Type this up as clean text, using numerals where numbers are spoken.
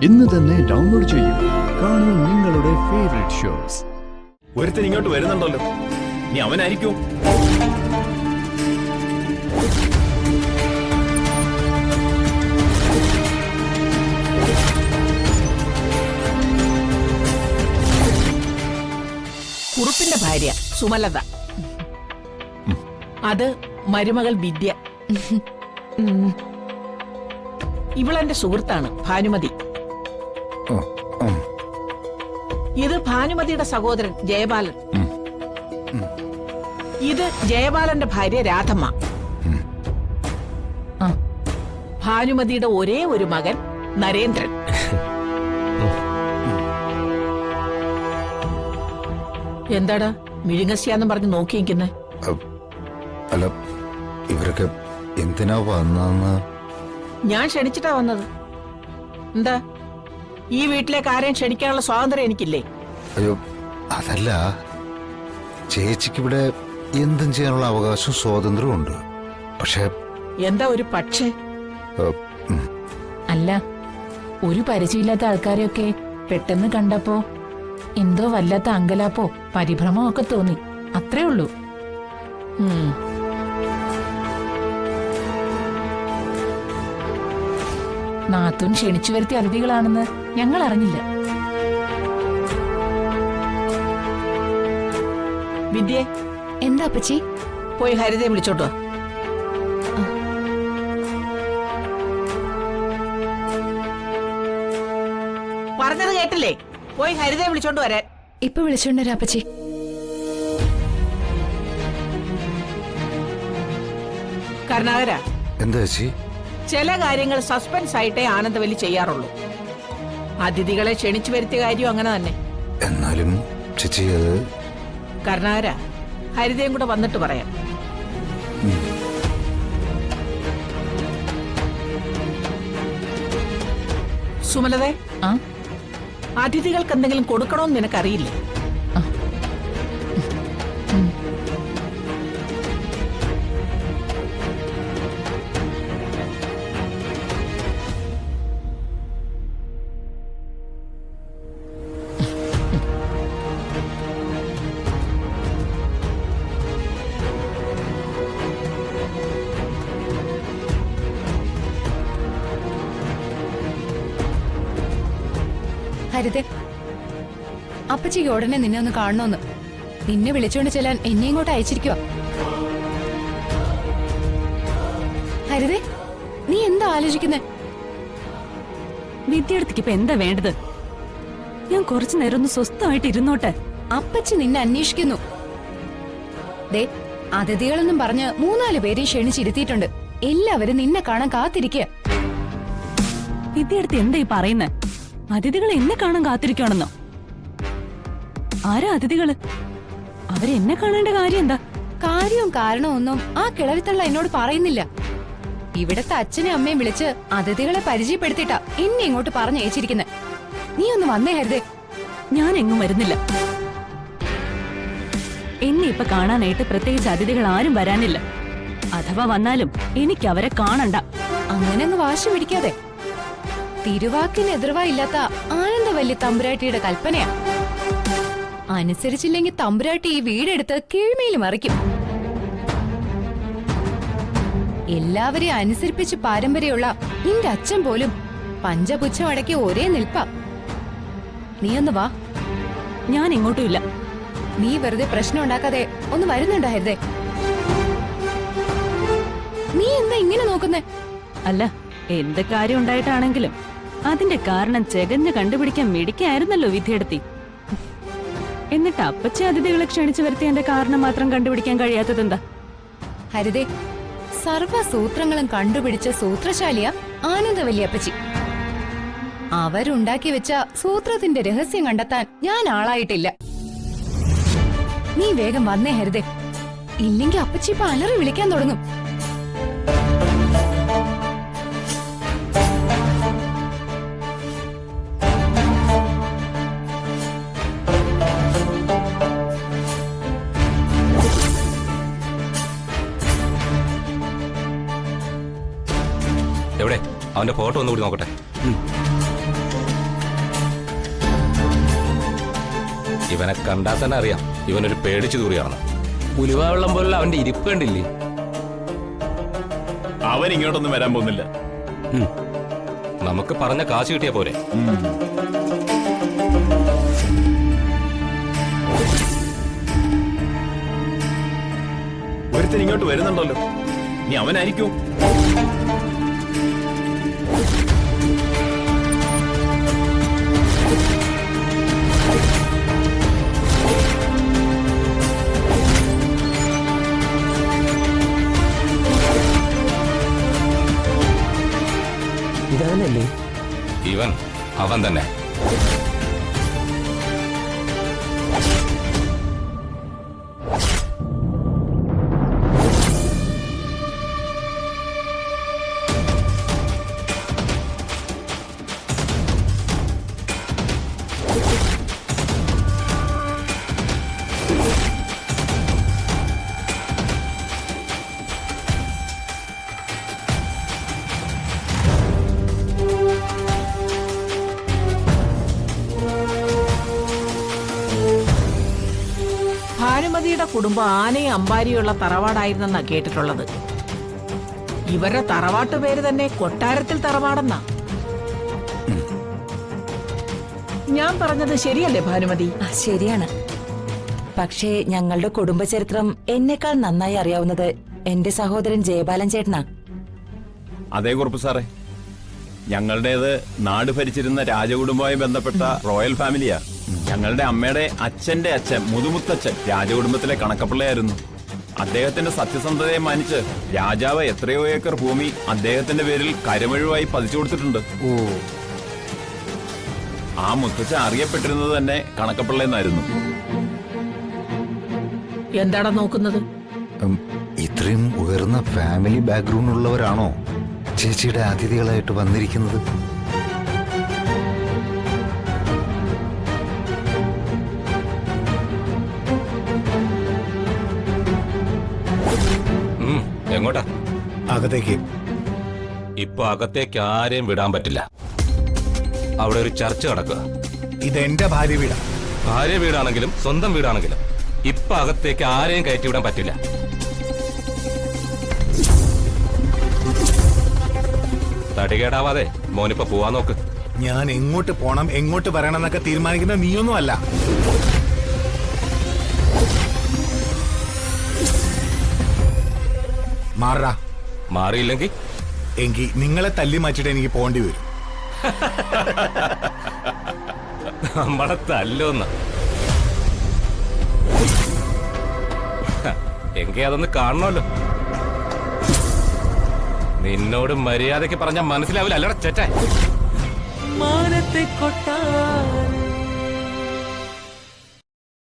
ഇന്ന് തന്നെ ഡൗൺലോഡ് ചെയ്യൂ. കാണൂ നിങ്ങളുടെ ഫേവറേറ്റ് ഷോസ്. ഒരുത്തൻ ഇങ്ങോട്ട് വരുന്നുണ്ടല്ലോ, നീ അവനായിരിക്കും. കുറുപ്പിന്റെ ഭാര്യ സുമലത, അത് മരുമകൾ വിദ്യ. ഇവളെന്റെ സുഹൃത്താണ് ഭാനുമതി. ഇത് ഭാനുമതിയുടെ സഹോദരൻ ജയബാലൻ. ഇത് ജയബാലന്റെ ഭാര്യ രാധമ്മ. ഭാനുമതിയുടെ ഒരേ ഒരു മകൻ നരേന്ദ്രൻ. എന്താടാ മിഴുങ്ങസ്യാന്നും പറഞ്ഞ് നോക്കിയിരിക്കുന്നേ? അല്ല, ഇവരൊക്കെ എന്തിനാ വന്നെന്ന്? ഞാൻ ക്ഷണിച്ചിട്ടാ വന്നത്. എന്താ, ഈ വീട്ടിലേക്ക് ആരെയും ക്ഷണിക്കാനുള്ള സ്വാതന്ത്ര്യം എനിക്കില്ലേ? അയ്യോ, അതല്ല, ചേച്ചിക്ക് ഇവിടെ എന്തും ചെയ്യാനുള്ള അവകാശം സ്വാതന്ത്ര്യവും ഉണ്ട്. പക്ഷെ എന്താ ഒരു പക്ഷേ? അല്ല, ഒരു പരിചയമില്ലാത്ത ആൾക്കാരെയൊക്കെ പെട്ടെന്ന് കണ്ടപ്പോ എന്തോ വല്ലാത്ത അങ്കലാപ്പോ പരിഭ്രമോ ഒക്കെ തോന്നി, അത്രേ ഉള്ളൂ. നാത്തൂൻ ക്ഷണിച്ചു വരുത്തിയ അതിഥികളാണെന്ന് ഞങ്ങൾ അറിഞ്ഞില്ല. വിദ്യേ, എന്താ അപ്പച്ചി? പോയി ഹരിതയെ വിളിച്ചോട്ടോ. പറഞ്ഞത് കേട്ടില്ലേ? പോയി ഹരിതയെ വിളിച്ചോണ്ട് വരാൻ. ഇപ്പൊ വിളിച്ചോണ്ടരാ അപ്പച്ചി. കരുണാകര, എന്താ ചേച്ചി? ചില കാര്യങ്ങൾ സസ്പെൻസ് ആയിട്ടേ ആനന്ദവല്ലി ചെയ്യാറുള്ളൂ. അതിഥികളെ ക്ഷണിച്ചു വരുത്തിയ കാര്യം അങ്ങനെ തന്നെ. എന്നാലും ചേച്ചി അത്... കരുണാകര, ഹരിതയും കൂടെ വന്നിട്ട് പറയാം. സുമലതേ, അതിഥികൾക്ക് എന്തെങ്കിലും കൊടുക്കണമെന്ന് നിനക്കറിയില്ലേ? ഹരിതേ, അപ്പച്ചിക്ക് ഉടനെ നിന്നെ ഒന്ന് കാണണമെന്ന്. നിന്നെ വിളിച്ചോണ്ട് ചെല്ലാൻ എന്നെ ഇങ്ങോട്ട് അയച്ചിരിക്കുക. ഹരിതേ, നീ എന്താ ആലോചിക്കുന്നേ? വിദ്യാർത്ഥിക്ക് ഇപ്പൊ എന്താ വേണ്ടത്? ഞാൻ കുറച്ചു നേരം ഒന്ന് സ്വസ്ഥമായിട്ട് ഇരുന്നോട്ടെ. അപ്പച്ചി നിന്നെ അന്വേഷിക്കുന്നു. ദേ, അതിഥികളെന്നും പറഞ്ഞ് 3-4 പേരെ ക്ഷണിച്ചിരുത്തിയിട്ടുണ്ട്. എല്ലാവരും നിന്നെ കാണാൻ കാത്തിരിക്കുക. വിദ്യാർത്ഥി എന്താ ഈ പറയുന്നേ? അതിഥികൾ എന്നെ കാണാൻ കാത്തിരിക്കുകയാണെന്നോ? ആരാ അതിഥികള്? അവരെന്നെ കാണേണ്ട കാര്യം എന്താ? കാര്യവും കാരണവും ഒന്നും ആ കിളവിത്തള്ള എന്നോട് പറയുന്നില്ല. ഇവിടത്തെ അച്ഛനെ അമ്മയും വിളിച്ച് അതിഥികളെ പരിചയപ്പെടുത്തിട്ടാ എന്നെ ഇങ്ങോട്ട് പറഞ്ഞയച്ചിരിക്കുന്നെ. നീ ഒന്ന് വന്നേ ഹരിതേ. ഞാൻ എങ്ങും വരുന്നില്ല. എന്നെ ഇപ്പൊ കാണാനായിട്ട് പ്രത്യേകിച്ച് അതിഥികൾ ആരും വരാനില്ല. അഥവാ വന്നാലും എനിക്ക് അവരെ കാണണ്ട. അങ്ങനെ അങ്ങ് വാശി പിടിക്കാതെ. തിരുവാക്കിന് എതിർവായില്ലാത്ത ആനന്ദവല്ലി തമ്പുരാട്ടിയുടെ കൽപ്പനയാ. അനുസരിച്ചില്ലെങ്കിൽ തമ്പുരാട്ടി ഈ വീടെടുത്ത് കീഴ്മേൽ മറിക്കും. എല്ലാവരെയും അനുസരിപ്പിച്ച് പാരമ്പര്യമുള്ള നിന്റെ അച്ഛൻ പോലും പഞ്ചപുച്ഛം അടക്കി ഒരേ നിൽപ്പാ. നീ ഒന്ന് വാ. ഞാൻ എങ്ങോട്ടുമില്ല. നീ വെറുതെ പ്രശ്നം ഉണ്ടാക്കാതെ ഒന്ന് വരുന്നുണ്ടോ ഹരിതേ? നീ എന്താ ഇങ്ങനെ നോക്കുന്നേ? അല്ല, എന്ത് കാര്യം ഉണ്ടായിട്ടാണെങ്കിലും അതിന്റെ കാരണം ചെകഞ്ഞ് കണ്ടുപിടിക്കാൻ മിടിക്കായിരുന്നല്ലോ വിദ്യാർത്ഥി. എന്നിട്ട് അപ്പച്ചി അതിഥികളെ ക്ഷണിച്ചു വരുത്തിയതിന്റെ കാരണം മാത്രം കണ്ടുപിടിക്കാൻ കഴിയാത്തതെന്താ? ഹരിതേ, സർവ്വസൂത്രങ്ങളും കണ്ടുപിടിച്ച സൂത്രശാലിയ ആനന്ദവല്ലി അപ്പച്ചി. അവരുണ്ടാക്കി വെച്ച സൂത്രത്തിന്റെ രഹസ്യം കണ്ടെത്താൻ ഞാൻ ആളായിട്ടില്ല. നീ വേഗം വന്നേ ഹരിതേ, ഇല്ലെങ്കിൽ അപ്പച്ചി ഇപ്പൊ അലറി വിളിക്കാൻ തുടങ്ങും. എവിടെ അവന്റെ ഫോട്ടോ ഒന്നുകൂടി നോക്കട്ടെ. ഇവനെ കണ്ടാൽ തന്നെ അറിയാം ഇവനൊരു പേടിച്ചു തൂറിയാണെന്ന്. ഉലുവാവെള്ളം പോലുള്ള അവന്റെ ഇരിപ്പ് കണ്ടില്ലേ? അവൻ ഇങ്ങോട്ടൊന്നും വരാൻ പോകുന്നില്ല. നമുക്ക് പറഞ്ഞ കാശ് കിട്ടിയ പോരെ. ഒരുത്തൻ ഇങ്ങോട്ട് വരുന്നുണ്ടല്ലോ, നീ അവനായിരിക്കും. ഇതവനല്ലേ? ഇവൻ അവൻ തന്നെ. ഭാനുമതിയുടെ കുടുംബം ആനയും അമ്പാരിയുള്ള തറവാടായിരുന്നെന്നാ കേട്ടിട്ടുള്ളത്. ഇവരുടെ തറവാട്ടു പേര് തന്നെ കൊട്ടാരത്തിൽ തറവാടെന്നാ. ഞാൻ പറഞ്ഞത് ശരിയല്ലേ ഭാനുമതി? ശരിയാണ്. പക്ഷേ ഞങ്ങളുടെ കുടുംബചരിത്രം എന്നെക്കാൾ നന്നായി അറിയാവുന്നത് എന്റെ സഹോദരൻ ജയബാലൻ ചേട്ടനാ. അതേ കുറുപ്പ് സാറേ, ഞങ്ങളുടേത് നാട് ഭരിച്ചിരുന്ന രാജകുടുംബവുമായി ബന്ധപ്പെട്ട റോയൽ ഫാമിലിയാ. ഞങ്ങളുടെ അമ്മയുടെ അച്ഛന്റെ അച്ഛൻ മുതുമുത്തച്ഛൻ രാജകുടുംബത്തിലെ കണക്കപ്പിള്ളയായിരുന്നു. അദ്ദേഹത്തിന്റെ സത്യസന്ധതയെ മാനിച്ച് രാജാവ് എത്രയോ ഏക്കർ ഭൂമി അദ്ദേഹത്തിന്റെ പേരിൽ കരമഴുവായി പതിച്ചു കൊടുത്തിട്ടുണ്ട്. ആ മുത്തച്ഛൻ അറിയപ്പെട്ടിരുന്നത് തന്നെ കണക്കപ്പിള്ള എന്നായിരുന്നു. എന്താടാ നോക്കുന്നത്? ഇത്രയും ഉയർന്ന ഫാമിലി ബാക്ക്ഗ്രൗണ്ട് ഉള്ളവരാണോ ചേച്ചിയുടെ അതിഥികളായിട്ട് വന്നിരിക്കുന്നത്? എങ്ങോട്ടാ? അകത്തേക്ക്. ഇപ്പൊ അകത്തേക്ക് ആരെയും വിടാൻ പറ്റില്ല. അവിടെ ഒരു ചർച്ച നടക്കുക. ഇതെന്റെ ഭാര്യ വീടാ. ഭാര്യ വീടാണെങ്കിലും സ്വന്തം വീടാണെങ്കിലും ഇപ്പൊ അകത്തേക്ക് ആരെയും കയറ്റി വിടാൻ പറ്റില്ല. തടികേടാവാതെ മോനിപ്പോ പോവാൻ നോക്ക്. ഞാൻ എങ്ങോട്ട് പോണം എങ്ങോട്ട് വരണം എന്നൊക്കെ തീരുമാനിക്കുന്ന നീയൊന്നും അല്ല. മാറാ. മാറിയില്ലെങ്കിൽ എങ്കിൽ നിങ്ങളെ തല്ലി മാറ്റിട്ട് എനിക്ക് പോകേണ്ടി വരും. നമ്മളെ തല്ലോന്ന്. എങ്കിൽ അതൊന്ന് കാണണമല്ലോ. നിന്നോട് മര്യാദയ്ക്ക് പറഞ്ഞാൽ മനസ്സിലാവില്ല, അല്ലടാ ചേട്ടാ. മാനത്തെ കൊട്ടാ